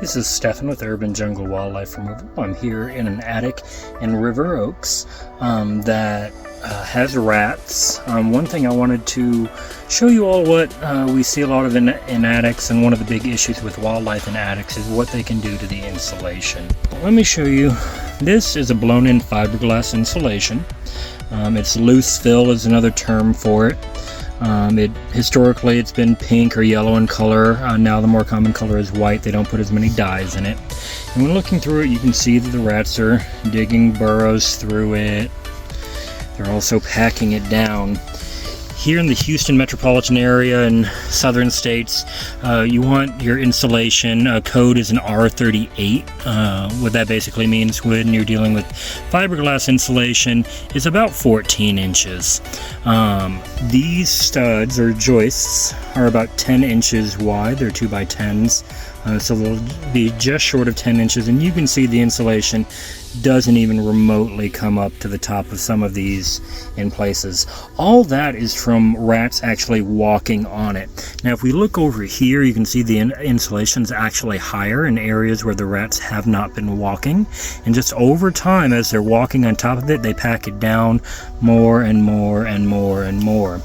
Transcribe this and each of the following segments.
This is Stefan with Urban Jungle Wildlife Removal. I'm here in an attic in River Oaks that has rats. One thing I wanted to show you all what we see a lot of in attics, and one of the big issues with wildlife in attics is what they can do to the insulation. Let me show you. This is a blown-in fiberglass insulation. It's loose fill is another term for it. Historically it's been pink or yellow in color. Now the more common color is white. They don't put as many dyes in it. And when looking through it, you can see that the rats are digging burrows through it. They're also packing it down. Here in the Houston metropolitan area and southern states, you want your insulation code is an R38. What that basically means when you're dealing with fiberglass insulation is about 14 inches. These studs or joists are about 10 inches wide. They're 2x10s, so they'll be just short of 10 inches, and you can see the insulation doesn't even remotely come up to the top of some of these in places. All that is from rats actually walking on it. Now if we look over here, you can see the insulation is actually higher in areas where the rats have not been walking, and just over time as they're walking on top of it, they pack it down more and more and more and more.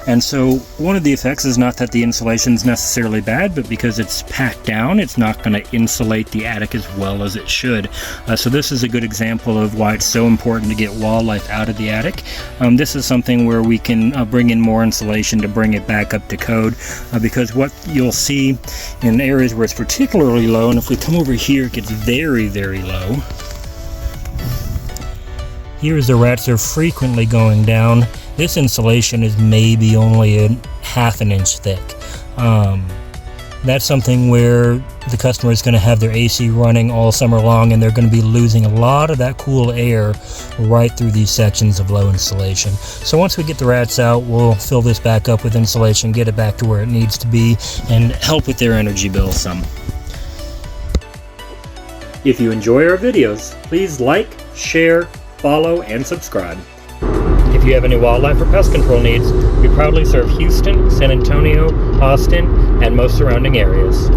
And so one of the effects is not that the insulation is necessarily bad, but because it's packed down, it's not going to insulate the attic as well as it should. So this is a good example of why it's so important to get wildlife out of the attic. This is something where we can bring in more insulation to bring it back up to code, because what you'll see in areas where it's particularly low, and if we come over here, it gets very, very low. Here as the rats are frequently going down, this insulation is maybe only a half an inch thick. That's something where the customer is going to have their AC running all summer long, and they're going to be losing a lot of that cool air right through these sections of low insulation. So once we get the rats out, we'll fill this back up with insulation, get it back to where it needs to be, and help with their energy bill some. If you enjoy our videos, please like, share, follow, and subscribe. If you have any wildlife or pest control needs, we proudly serve Houston, San Antonio, Austin, and most surrounding areas.